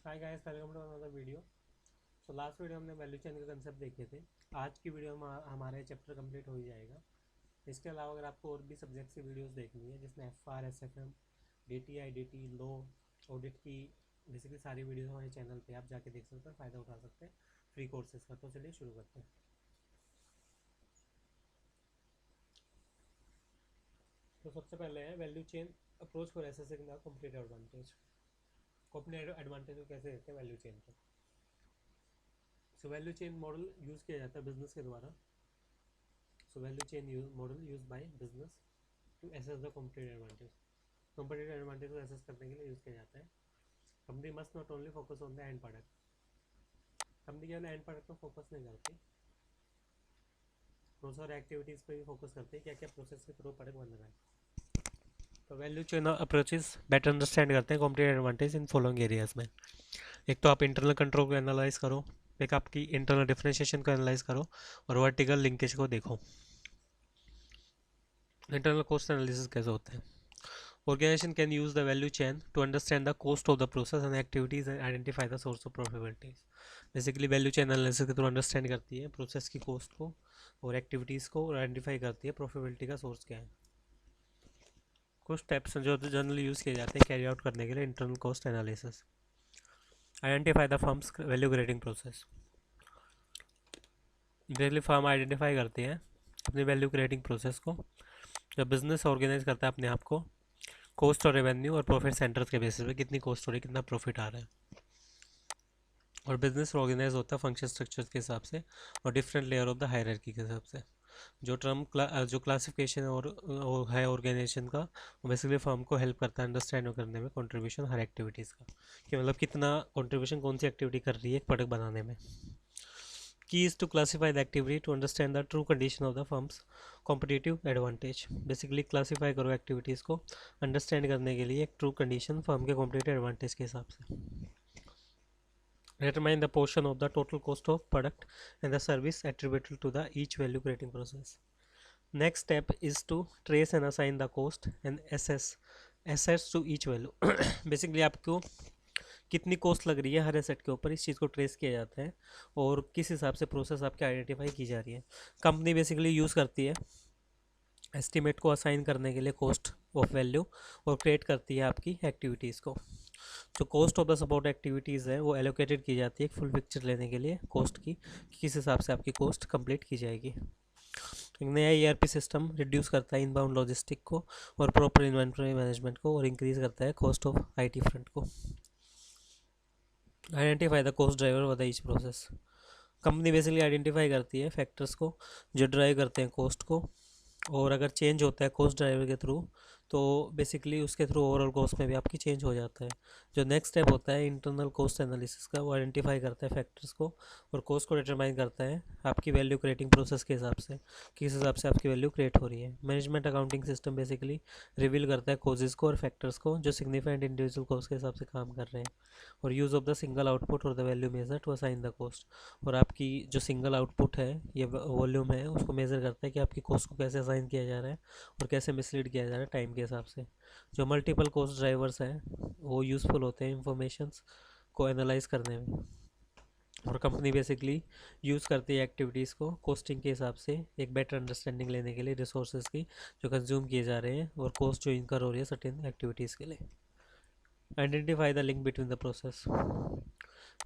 Hi guys, welcome to another video. So last video हमने value chain का concept देखे थे। आज की वीडियो में हमारा चैप्टर कंप्लीट हो ही जाएगा। इसके अलावा अगर आपको और भी सब्जेक्ट की वीडियोस देखनी है जिसमें FR, SFM, DTI, DT, लो, ऑडिट की बेसिकली सारी वीडियोस हमारे चैनल पे आप जाके देख सकते हैं, फ़ायदा उठा सकते हैं फ्री कोर्सेज का। तो चलिए शुरू करते हैं। तो सबसे पहले है value chain approach for assessing the complete advantage. Complete advantage को कैसे देते हैं वैल्यू चेन को। So value chain model use किया जाता है बिजनेस के द्वारा। So value chain model used by business to assess the competitive advantage. Competitive advantage को assess करने के लिए यूज़ किया जाता है। Company must not only focus on the end product. Company केवल एंड प्रोडक्ट पर फोकस नहीं करती, प्रोसेस और एक्टिविटीज़ पे भी फोकस करती है, क्या क्या प्रोसेस के थ्रू प्रोडक्ट बन रहा है। तो value chain approaches better understand करते हैं competitive advantage in following areas में। एक तो आप इंटरनल कंट्रोल को एनालाइज करो, एक आपकी इंटरनल डिफरेंशिएशन को एनालाइज करो, और वर्टिकल लिंकेज को देखो। इंटरनल कॉस्ट एनालिसिस कैसे होते हैं। Organization can use the value chain to understand the cost of the process and activities and identify the source of profitability. Basically value chain analysis के through understand करती है process की cost को और activities को, और आइडेंटिफाई करती है प्रॉफिटेबिलिटी का सोर्स क्या है। कुछ स्टेप्स जो जनरली यूज़ किए जाते हैं कैरी आउट करने के लिए internal cost analysis. Identify the firms value creating process. Basically firm identify करती है अपनी वैल्यू क्रिएटिंग प्रोसेस को। जब बिजनेस ऑर्गेनाइज करता है अपने आप को कॉस्ट और रेवेन्यू और प्रॉफिट सेंटर्स के बेसिस पे, कितनी कॉस्ट हो रही है, कितना प्रॉफिट आ रहा है। और बिजनेस ऑर्गेनाइज होता है फंक्शन स्ट्रक्चर के हिसाब से और different layer of the hierarchy के हिसाब से। जो जो क्लासिफिकेशन और है ऑर्गेनाइजेशन का, वो बेसिकली फर्म को हेल्प करता है अंडरस्टैंड करने में कंट्रीब्यूशन हर एक्टिविटीज़ का, कि मतलब कितना कंट्रीब्यूशन कौन सी एक्टिविटी कर रही है एक प्रोडक्ट बनाने में। Key is to classify the activity to understand the true condition of the firms competitive advantage. Basically classify करो एक्टिविटीज़ को अंडरस्टैंड करने के लिए एक ट्रू कंडीशन फर्म के कॉम्पिटिटिव एडवांटेज के हिसाब से। Determine the portion of the total cost of product and the service attributable to the each value creating process. Next step is to trace and assign the cost and assess assets to each value. Basically आपको कितनी cost लग रही है हर asset के ऊपर, इस चीज़ को trace किया जाता है और किस हिसाब से प्रोसेस आपकी आइडेंटिफाई की जा रही है। कंपनी बेसिकली यूज़ करती है एस्टिमेट को असाइन करने के लिए कॉस्ट ऑफ वैल्यू, और क्रिएट करती है आपकी एक्टिविटीज़ को। जो cost of the support activities है वो एलोकेटेड की जाती है एक फुल पिक्चर लेने के लिए कॉस्ट की, किस हिसाब से आपकी कॉस्ट कंप्लीट की जाएगी। एक नया ERP सिस्टम रिड्यूस करता है इनबाउंड लॉजिस्टिक को और प्रॉपर इन्वेंटरी मैनेजमेंट को, और इंक्रीज करता है कॉस्ट ऑफ IT फ्रंट को। Identify the cost driver for the each process. Company basically identify करती है फैक्टर्स को जो ड्राइव करते हैं कॉस्ट को, और अगर चेंज होता है कॉस्ट ड्राइवर के थ्रू तो बेसिकली उसके थ्रू ओवरऑल कॉस्ट में भी आपकी चेंज हो जाता है। जो नेक्स्ट स्टेप होता है इंटरनल कॉस्ट एनालिसिस का, वो आइडेंटिफाई करता है फैक्टर्स को और कॉस्ट को डिटरमाइन करता है आपकी वैल्यू क्रिएटिंग प्रोसेस के हिसाब से, किस हिसाब से आपकी वैल्यू क्रिएट हो रही है। Management accounting system basically reveal करता है कॉजेज़ को और फैक्टर्स को जो सिग्निफिकेंट इंडिविजुअल कॉस्ट के हिसाब से काम कर रहे हैं, और use of the single output और the value measure to assign the cost. और आपकी जो सिंगल आउटपुट है ये वॉल्यूम है उसको मेज़र करता है कि आपकी कॉस्ट को कैसे असाइन किया जा रहा है और कैसे मिसलीड किया जा रहा है टाइम के हिसाब से। जो मल्टीपल कॉस्ट ड्राइवर्स हैं वो यूज़फुल होते हैं इंफॉर्मेशंस को एनालाइज करने में, और कंपनी बेसिकली यूज़ करती है एक्टिविटीज़ को कॉस्टिंग के हिसाब से एक बेटर अंडरस्टैंडिंग लेने के लिए रिसोर्सेज की जो कंज्यूम किए जा रहे हैं और कॉस्ट जो इनकर हो रही है सर्टेन एक्टिविटीज़ के लिए। Identify the link between the process.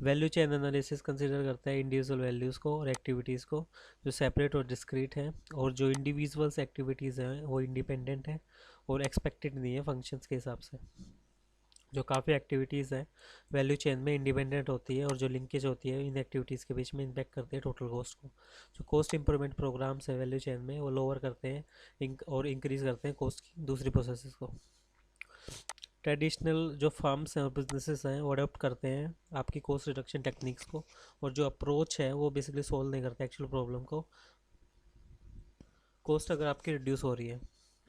Value chain analysis consider करता है इंडिविजुअल वैल्यूज़ को और एक्टिविटीज़ को जो सेपरेट और डिस्क्रीट हैं, और जो इंडिविजुअल्स एक्टिविटीज़ हैं वो इंडिपेंडेंट हैं और एक्सपेक्टेड नहीं है फंक्शंस के हिसाब से। जो काफ़ी एक्टिविटीज़ हैं वैल्यू चेन में इंडिपेंडेंट होती है और जो लिंकेज होती है इन एक्टिविटीज़ के बीच में इम्पैक्ट करती है टोटल कॉस्ट को। जो कॉस्ट इंप्रूवमेंट प्रोग्राम्स है वैल्यू चेन में वो लोअर करते हैं और इंक्रीज़ करते हैं कॉस्ट की दूसरी प्रोसेसेस को। ट्रेडिशनल जो फार्म्स हैं और बिजनेसेस हैं वो अडोप्ट करते हैं आपकी कॉस्ट रिडक्शन टेक्निक्स को, और जो अप्रोच है वो बेसिकली सॉल्व नहीं करता एक्चुअल प्रॉब्लम को। कॉस्ट अगर आपकी रिड्यूस हो रही है,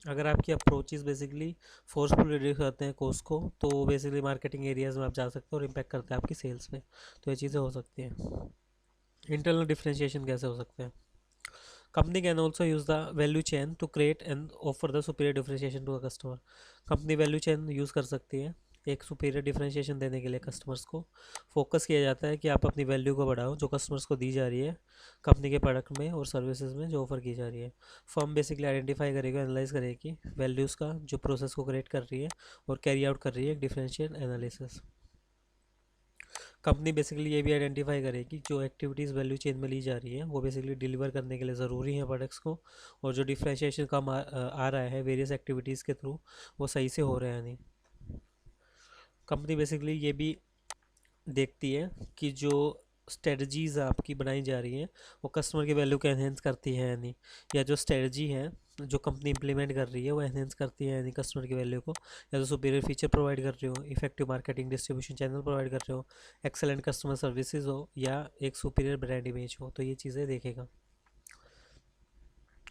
अगर आपकी अप्रोचेस बेसिकली फोर्सफुल रिड्यूस करते हैं कॉस्ट को, तो बेसिकली मार्केटिंग एरियाज में आप जा सकते हो और इम्पैक्ट करता है आपकी सेल्स में। तो ये चीज़ें हो सकती हैं। इंटरनल डिफरेंशिएशन कैसे हो सकते हैं। Company can also use the value chain to create and offer the superior differentiation to a customer. Company value chain use कर सकती है एक सुपीरियर डिफरेंशिएशन देने के लिए कस्टमर्स को फोकस किया जाता है कि आप अपनी वैल्यू को बढ़ाओ जो कस्टमर्स को दी जा रही है कंपनी के प्रोडक्ट में और सर्विसेज में जो ऑफर की जा रही है। फर्म बेसिकली आइडेंटिफाई करेगा, एनालाइज करेगी वैल्यूज़ का जो प्रोसेस को क्रिएट कर रही है और कैरी आउट कर रही है डिफरेंशियल एनालिसिस। कंपनी बेसिकली ये भी आइडेंटिफाई करेगी जो एक्टिविटीज़ वैल्यू चेन में ली जा रही है वो बेसिकली डिलीवर करने के लिए ज़रूरी है प्रोडक्ट्स को, और जो डिफरेंशिएशन कम आ रहा है वेरियस एक्टिविटीज़ के थ्रू वो सही से हो रहा है नहीं। कंपनी बेसिकली ये भी देखती है कि जो स्ट्रेटजीज़ आपकी बनाई जा रही हैं वो कस्टमर की वैल्यू को एनहेंस करती है या नहीं, या जो स्ट्रेटजी है जो कंपनी इंप्लीमेंट कर रही है वो एनहेंस करती है या नहीं कस्टमर की वैल्यू को, या तो सुपीरियर फीचर प्रोवाइड कर रहे हो, effective marketing distribution channel provide कर रहे हो, एक्सेलेंट कस्टमर सर्विसेज हो, या एक सुपीरियर ब्रांड इमेज हो। तो ये चीज़ें देखेगा।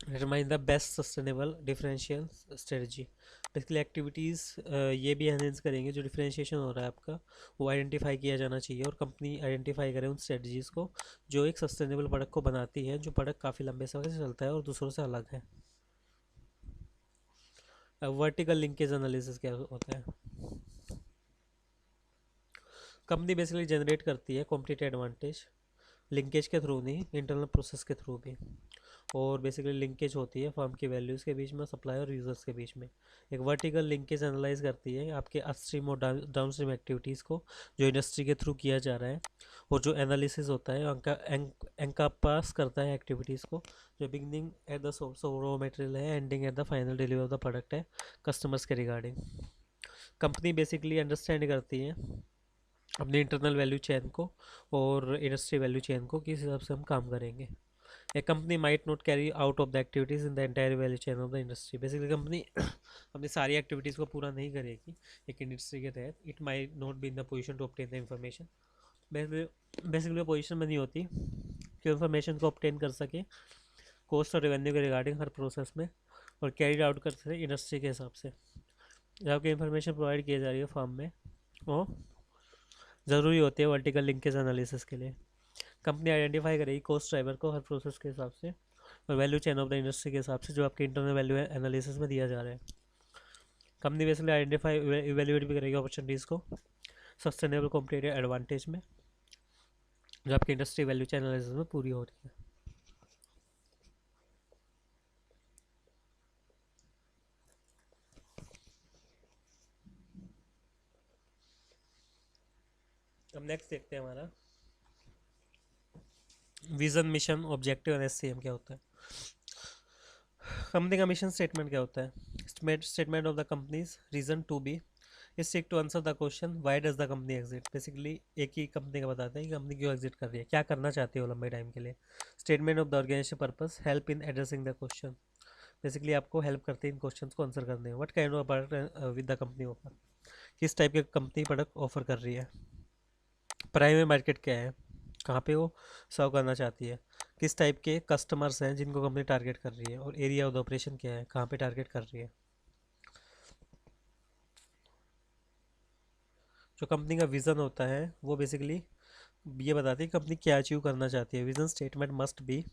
Determine the best sustainable differential strategy. Basically activities ये भी एनहेंस करेंगे जो डिफरेंशिएशन हो रहा है आपका वो आइडेंटिफाई किया जाना चाहिए, और कंपनी आइडेंटिफाई करे उन स्ट्रेटजीज़ को जो एक सस्टेनेबल प्रोडक्ट को बनाती है, जो प्रोडक्ट काफ़ी लंबे समय से चलता है और दूसरों से अलग है। वर्टिकल लिंकेज एनालिसिस क्या होता है? कंपनी बेसिकली जनरेट करती है कॉम्पिटिटिव एडवांटेज लिंकेज के थ्रू नहीं, इंटरनल प्रोसेस के थ्रू भी। और बेसिकली लिंकेज होती है फर्म की वैल्यूज़ के बीच में, सप्लाई और यूज़र्स के बीच में। एक वर्टिकल लिंकेज एनालाइज करती है आपके अपस्ट्रीम और डाउन स्ट्रीम एक्टिविटीज़ को जो इंडस्ट्री के थ्रू किया जा रहा है, और जो एनालिसिस होता है एंका पास करता है एक्टिविटीज़ को जो beginning at the source of raw material है, ending at the final delivery of the product है कस्टमर्स के रिगार्डिंग। कंपनी बेसिकली अंडरस्टैंड करती है अपनी इंटरनल वैल्यू चेन को और इंडस्ट्री वैल्यू चेन को, किस हिसाब से हम काम करेंगे। A company might not carry out of the activities in the entire value chain of the industry. Basically company अपनी सारी एक्टिविटीज़ को पूरा नहीं करेगी एक इंडस्ट्री के तहत। It might not be in the position to obtain the information. Basically position में नहीं होती कि इंफॉर्मेशन को ऑब्टेन कर सके कॉस्ट और रेवेन्यू के रिगार्डिंग हर प्रोसेस में, और कैरी आउट कर सके इंडस्ट्री के हिसाब से। जबकि इंफॉर्मेशन प्रोवाइड की जा रही है फॉर्म में वो ज़रूरी होती है वर्टिकल लिंकेज एनालिसिस के लिए। कंपनी आइडेंटिफाई करेगी कॉस्ट ड्राइवर को हर प्रोसेस के हिसाब से और value chain of the industry के हिसाब से जो आपके इंटरनल वैल्यू एनालिसिस में दिया जा रहा है। कंपनी बेसिकली आइडेंटिफाई इवेल्युएट भी करेगी अपॉर्चुनिटीज़ को सस्टेनेबल कॉम्पिटिटिव एडवांटेज में जो आपकी इंडस्ट्री वैल्यू चेन एनालिसिस में पूरी हो रही है। अब नेक्स्ट देखते हैं हमारा विजन, मिशन, ऑब्जेक्टिव और एससीएम क्या होता है। कंपनी का मिशन स्टेटमेंट क्या होता है? Statement of the company's reason to be is seek to answer the question why does the company exit. Basically एक ही कंपनी का बताता है कि कंपनी क्यों एग्जिट कर रही है, क्या करना चाहती है वो लंबे टाइम के लिए। Statement of the organisation purpose help in addressing the question. Basically आपको हेल्प करते हैं इन क्वेश्चन को आंसर करने में। What kind of product with the company offer, किस टाइप के कंपनी प्रोडक्ट ऑफर कर रही है। प्राइमरी मार्केट क्या है, कहाँ पे वो सर्व करना चाहती है, किस टाइप के कस्टमर्स हैं जिनको कंपनी टारगेट कर रही है, और एरिया ऑफ द ऑपरेशन क्या है, कहाँ पे टारगेट कर रही है। जो कंपनी का विज़न होता है वो बेसिकली ये बताती है कंपनी क्या अचीव करना चाहती है। Vision statement must B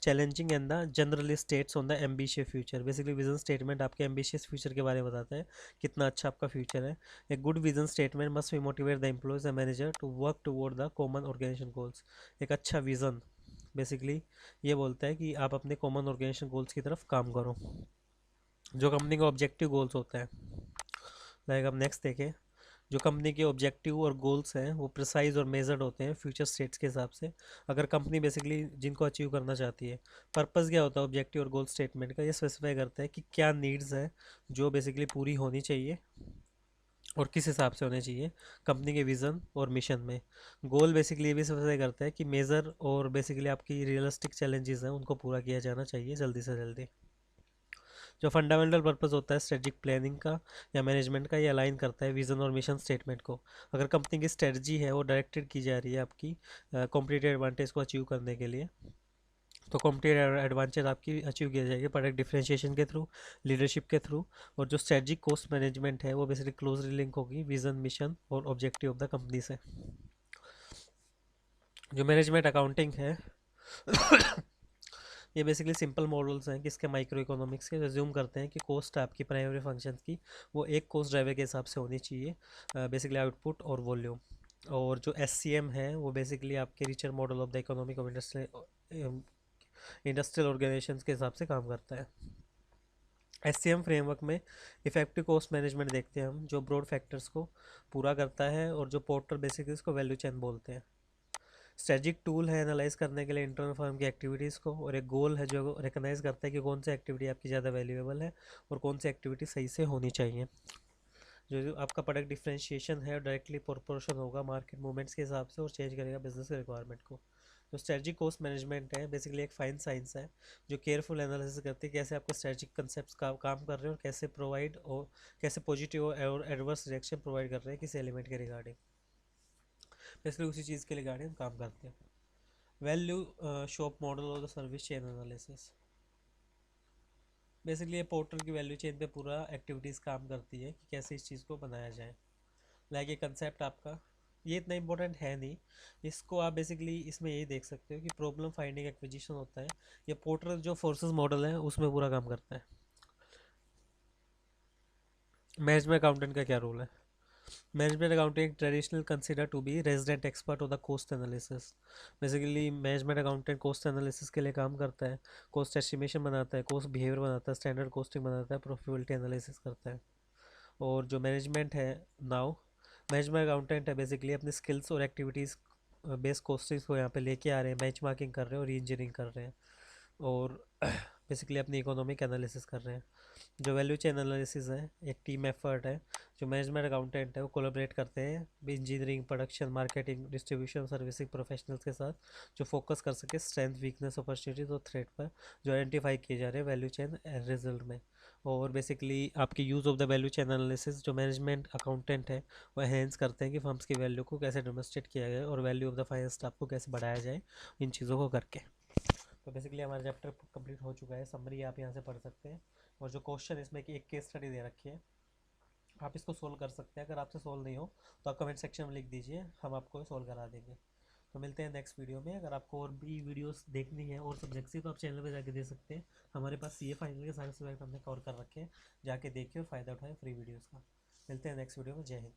challenging and the generally states on the ambitious future. Basically vision statement आपके एम्बिशियस फ्यूचर के बारे में बताता है, कितना अच्छा आपका फ्यूचर है। A good vision statement must be motivate the employees and manager to work toward the common organisation goals. एक अच्छा विजन बेसिकली ये बोलता है कि आप अपने कॉमन ऑर्गेनाइजेशन गोल्स की तरफ काम करो। जो कंपनी का ऑब्जेक्टिव गोल्स होता है, लाइक अब नेक्स्ट देखें, जो कंपनी के ऑब्जेक्टिव और गोल्स हैं वो प्रिसाइज और मेजर्ड होते हैं फ्यूचर स्टेट्स के हिसाब से। अगर कंपनी बेसिकली जिनको अचीव करना चाहती है, पर्पस क्या होता है ऑब्जेक्टिव और गोल स्टेटमेंट का, ये स्पेसिफाई करता है कि क्या नीड्स हैं जो बेसिकली पूरी होनी चाहिए और किस हिसाब से होने चाहिए कंपनी के विज़न और मिशन में। गोल बेसिकली ये भी स्पेसिफाई करता है कि मेजर और बेसिकली आपकी रियलिस्टिक चैलेंजेस हैं उनको पूरा किया जाना चाहिए जल्दी से जल्दी। जो फंडामेंटल पर्पस होता है स्ट्रेटजिक प्लानिंग का या मैनेजमेंट का, ये अलाइन करता है विजन और मिशन स्टेटमेंट को। अगर कंपनी की स्ट्रेटजी है वो डायरेक्टेड की जा रही है आपकी कॉम्पिटिटिव एडवांटेज को अचीव करने के लिए, तो कॉम्पिटिटिव एडवांटेज आपकी अचीव किया जाएगी प्रोडक्ट डिफरेंशिएशन के थ्रू, लीडरशिप के थ्रू, और जो स्ट्रेटजिक कॉस्ट मैनेजमेंट है वो बेसिकली क्लोजली लिंक होगी विजन, मिशन और ऑब्जेक्टिव ऑफ द कंपनी से। जो मैनेजमेंट अकाउंटिंग है ये बेसिकली सिंपल मॉडल्स हैं किसके, माइक्रो इकोनॉमिक्स के। रिज्यूम करते हैं कि कॉस्ट आपकी प्राइमरी फंक्शंस की वो एक कॉस्ट ड्राइवर के हिसाब से होनी चाहिए, बेसिकली आउटपुट और वॉल्यूम। और जो SCM है वो बेसिकली आपके richer model of the economic of industrial organisation के हिसाब से काम करता है। SCM फ्रेमवर्क में इफेक्टिव कॉस्ट मैनेजमेंट देखते हैं हम, जो ब्रॉड फैक्टर्स को पूरा करता है, और जो पोर्टर बेसिकली इसको वैल्यू चेन बोलते हैं। स्ट्रेटजिक टूल है एनालाइज करने के लिए इंटरनल फर्म की एक्टिविटीज़ को, और एक गोल है जो रिकग्नाइज करता है कि कौन सी एक्टिविटी आपकी ज़्यादा वैल्यूएबल है और कौन सी एक्टिविटी सही से होनी चाहिए। जो आपका प्रोडक्ट डिफ्रेंशिएशन है डायरेक्टली प्रोपोर्शन होगा मार्केट मूवमेंट्स के हिसाब से और चेंज करेगा बिजनेस के रिक्वायरमेंट को। जो स्ट्रेटजिक कॉस्ट मैनेजमेंट है बेसिकली एक फाइन साइंस है जो केयरफुल एनालिसिस करती है कैसे आपके स्ट्रेटजिक कंसेप्ट का काम कर रहे हैं और कैसे प्रोवाइड और कैसे पॉजिटिव और एडवर्स रिएक्शन प्रोवाइड कर रहे हैं किसी एलिमेंट के रिगार्डिंग, बेसिकली उसी चीज़ के रिगार्डिंग हम काम करते हैं। वैल्यू शॉप मॉडल और the service chain analysis, basically ये पोर्टल की वैल्यू चेन पे पूरा एक्टिविटीज़ काम करती है कि कैसे इस चीज़ को बनाया जाए। लाइक ये कंसेप्ट आपका ये इतना इंपॉर्टेंट है नहीं, इसको आप बेसिकली इसमें यही देख सकते हो कि प्रॉब्लम फाइंडिंग एक्विजिशन होता है, ये पोर्टल जो फोर्सेस मॉडल है उसमें पूरा काम करता है। मैनेजमेंट अकाउंटेंट का क्या रोल है? Management accountant traditional consider to be resident expert of the cost analysis. Basically management accountant cost analysis के लिए काम करता है, कॉस्ट एस्टिमेशन बनाता है, कॉस्ट बिहेवियर बनाता है, स्टैंडर्ड कॉस्टिंग बनाता है, प्रॉफिटेबिलिटी एनालिसिस करता है। और जो मैनेजमेंट है नाउ, मैनेजमेंट अकाउंटेंट है बेसिकली अपनी स्किल्स और एक्टिविटीज़ बेस कॉस्टिंग को यहाँ पे लेके आ रहे हैं, बेंचमार्किंग कर रहे हैं और री इंजीनियरिंग कर रहे हैं, और बेसिकली अपनी इकोनॉमिक एनालिसिस कर रहे हैं। जो वैल्यू चेन एनालिसिस है एक टीम एफर्ट है, जो मैनेजमेंट अकाउंटेंट है वो कोलैबोरेट करते हैं engineering, production, marketing, distribution, servicing professionals के साथ, जो फोकस कर सके स्ट्रेंथ, वीकनेस, अपॉर्चुनिटीज और थ्रेट पर जो आइडेंटिफाई किए जा रहे हैं वैल्यू चेन रिजल्ट में। और बेसिकली आपकी use of the value chain analysis जो मैनेजमेंट अकाउंटेंट है वो एनहेंस करते हैं कि फर्म्स की वैल्यू को कैसे डेमोस्ट्रेट किया जाए और value of the finance staff को कैसे बढ़ाया जाए इन चीज़ों को करके। तो बेसिकली हमारा चैप्टर कंप्लीट हो चुका है, समरी आप यहाँ से पढ़ सकते हैं। और जो क्वेश्चन इसमें कि एक केस स्टडी दे रखी है, आप इसको सोल्व कर सकते हैं। अगर आपसे सोल्व नहीं हो तो आप कमेंट सेक्शन में लिख दीजिए, हम आपको सोल्व करा देंगे। तो मिलते हैं नेक्स्ट वीडियो में। अगर आपको और भी वीडियोस देखनी है और सब्जेक्ट की तो आप चैनल पे जाके दे सकते हैं। हमारे पास CA फाइनल के सारे सब्जेक्ट हमने कवर कर रखे हैं, जाके देखिए और फ़ायदा उठाएं फ्री वीडियोज़ का। मिलते हैं नेक्स्ट वीडियो में। जय हिंद।